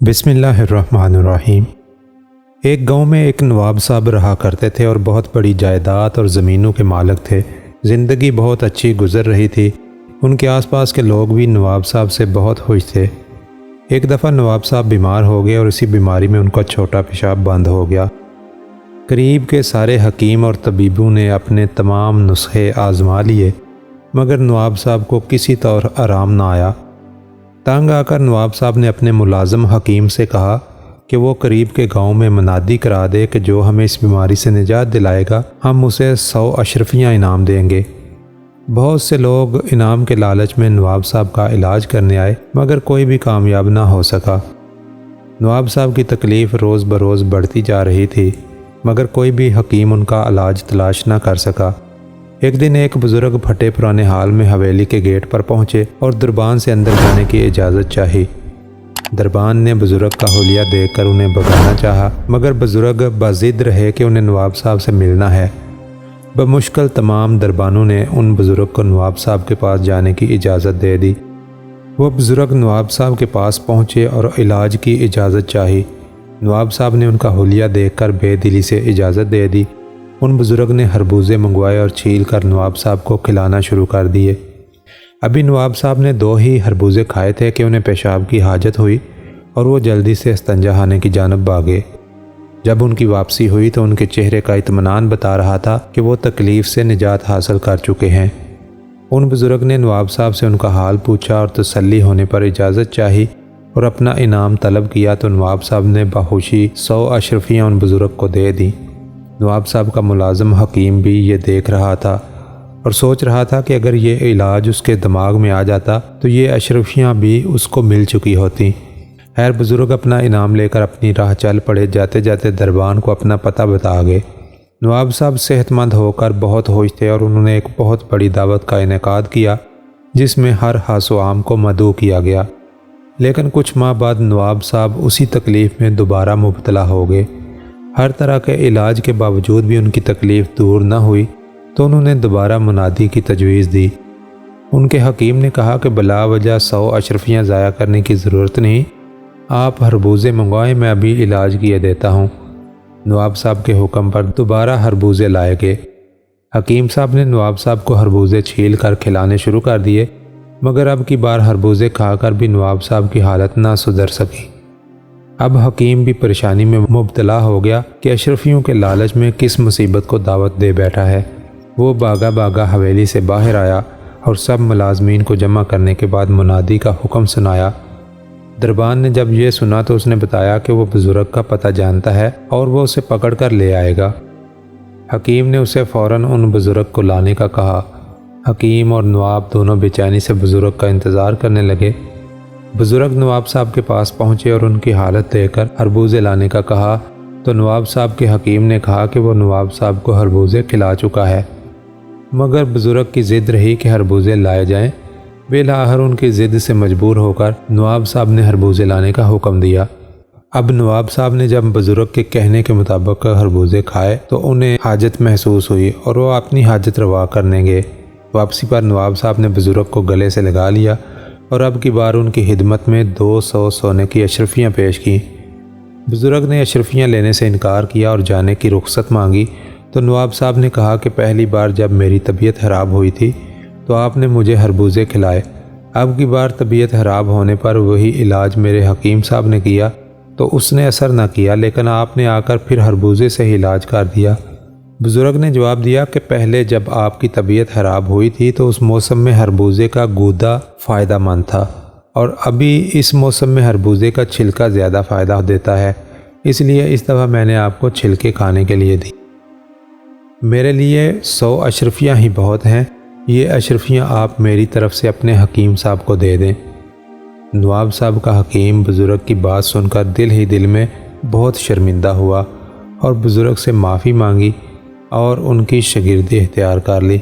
بسم اللہ الرحمن الرحیم۔ ایک گاؤں میں ایک نواب صاحب رہا کرتے تھے اور بہت بڑی جائیداد اور زمینوں کے مالک تھے۔ زندگی بہت اچھی گزر رہی تھی۔ ان کے آس پاس کے لوگ بھی نواب صاحب سے بہت خوش تھے۔ ایک دفعہ نواب صاحب بیمار ہو گئے اور اسی بیماری میں ان کا چھوٹا پیشاب بند ہو گیا۔ قریب کے سارے حکیم اور طبیبوں نے اپنے تمام نسخے آزما لیے مگر نواب صاحب کو کسی طور آرام نہ آیا۔ تنگ آ کر نواب صاحب نے اپنے ملازم حکیم سے کہا کہ وہ قریب کے گاؤں میں منادی کرا دے کہ جو ہمیں اس بیماری سے نجات دلائے گا ہم اسے 100 اشرفیاں انعام دیں گے۔ بہت سے لوگ انعام کے لالچ میں نواب صاحب کا علاج کرنے آئے مگر کوئی بھی کامیاب نہ ہو سکا۔ نواب صاحب کی تکلیف روز بروز بڑھتی جا رہی تھی مگر کوئی بھی حکیم ان کا علاج تلاش نہ کر سکا۔ ایک دن ایک بزرگ پھٹے پرانے حال میں حویلی کے گیٹ پر پہنچے اور دربان سے اندر جانے کی اجازت چاہی۔ دربان نے بزرگ کا حلیہ دیکھ کر انہیں بھگانا چاہا مگر بزرگ بضد رہے کہ انہیں نواب صاحب سے ملنا ہے۔ بمشکل تمام دربانوں نے ان بزرگ کو نواب صاحب کے پاس جانے کی اجازت دے دی۔ وہ بزرگ نواب صاحب کے پاس پہنچے اور علاج کی اجازت چاہی۔ نواب صاحب نے ان کا حلیہ دیکھ کر بے دلی سے اجازت دے دی۔ ان بزرگ نے خربوزے منگوائے اور چھیل کر نواب صاحب کو کھلانا شروع کر دیے۔ ابھی نواب صاحب نے 2 ہی خربوزے کھائے تھے کہ انہیں پیشاب کی حاجت ہوئی اور وہ جلدی سے استنجا خانے کی جانب بھاگے۔ جب ان کی واپسی ہوئی تو ان کے چہرے کا اطمینان بتا رہا تھا کہ وہ تکلیف سے نجات حاصل کر چکے ہیں۔ ان بزرگ نے نواب صاحب سے ان کا حال پوچھا اور تسلی ہونے پر اجازت چاہی اور اپنا انعام طلب کیا تو نواب صاحب نے بخوشی 100 اشرفیاں ان بزرگ کو دے دیں۔ نواب صاحب کا ملازم حکیم بھی یہ دیکھ رہا تھا اور سوچ رہا تھا کہ اگر یہ علاج اس کے دماغ میں آ جاتا تو یہ اشرفیاں بھی اس کو مل چکی ہوتیں۔ خیر بزرگ اپنا انعام لے کر اپنی راہ چل پڑے۔ جاتے جاتے دربان کو اپنا پتہ بتا گئے۔ نواب صاحب صحت مند ہو کر بہت خوش تھے اور انہوں نے ایک بہت بڑی دعوت کا انعقاد کیا جس میں ہر خاص و عام کو مدعو کیا گیا۔ لیکن کچھ ماہ بعد نواب صاحب اسی تکلیف میں دوبارہ مبتلا ہو گئے۔ ہر طرح کے علاج کے باوجود بھی ان کی تکلیف دور نہ ہوئی تو انہوں نے دوبارہ منادی کی تجویز دی۔ ان کے حکیم نے کہا کہ بلا وجہ 100 اشرفیاں ضائع کرنے کی ضرورت نہیں، آپ خربوزے منگوائیں، میں ابھی علاج کیے دیتا ہوں۔ نواب صاحب کے حکم پر دوبارہ خربوزے لائے گئے۔ حکیم صاحب نے نواب صاحب کو خربوزے چھیل کر کھلانے شروع کر دیے مگر اب کی بار خربوزے کھا کر بھی نواب صاحب کی حالت نہ سدھر سکی۔ اب حکیم بھی پریشانی میں مبتلا ہو گیا کہ اشرفیوں کے لالچ میں کس مصیبت کو دعوت دے بیٹھا ہے۔ وہ باغا باغا حویلی سے باہر آیا اور سب ملازمین کو جمع کرنے کے بعد منادی کا حکم سنایا۔ دربان نے جب یہ سنا تو اس نے بتایا کہ وہ بزرگ کا پتہ جانتا ہے اور وہ اسے پکڑ کر لے آئے گا۔ حکیم نے اسے فوراً ان بزرگ کو لانے کا کہا۔ حکیم اور نواب دونوں بے چینی سے بزرگ کا انتظار کرنے لگے۔ بزرگ نواب صاحب کے پاس پہنچے اور ان کی حالت دیکھ کر خربوزے لانے کا کہا تو نواب صاحب کے حکیم نے کہا کہ وہ نواب صاحب کو خربوزے کھلا چکا ہے مگر بزرگ کی ضد رہی کہ خربوزے لائے جائیں۔ بالآخر ان کی ضد سے مجبور ہو کر نواب صاحب نے خربوزے لانے کا حکم دیا۔ اب نواب صاحب نے جب بزرگ کے کہنے کے مطابق خربوزے کھائے تو انہیں حاجت محسوس ہوئی اور وہ اپنی حاجت روا کرنے گئے۔ واپسی پر نواب صاحب نے بزرگ کو گلے سے لگا لیا اور اب کی بار ان کی خدمت میں 200 سونے کی اشرفیاں پیش کیں۔ بزرگ نے اشرفیاں لینے سے انکار کیا اور جانے کی رخصت مانگی تو نواب صاحب نے کہا کہ پہلی بار جب میری طبیعت خراب ہوئی تھی تو آپ نے مجھے خربوزے کھلائے، اب کی بار طبیعت خراب ہونے پر وہی علاج میرے حکیم صاحب نے کیا تو اس نے اثر نہ کیا لیکن آپ نے آ کر پھر خربوزے سے ہی علاج کر دیا۔ بزرگ نے جواب دیا کہ پہلے جب آپ کی طبیعت خراب ہوئی تھی تو اس موسم میں خربوزے کا گودا فائدہ مند تھا اور ابھی اس موسم میں خربوزے کا چھلکا زیادہ فائدہ دیتا ہے، اس لیے اس دفعہ میں نے آپ کو چھلکے کھانے کے لیے دی۔ میرے لیے 100 اشرفیاں ہی بہت ہیں، یہ اشرفیاں آپ میری طرف سے اپنے حکیم صاحب کو دے دیں۔ نواب صاحب کا حکیم بزرگ کی بات سن کر دل ہی دل میں بہت شرمندہ ہوا اور بزرگ سے معافی مانگی اور ان کی شاگردی اختیار کر لی۔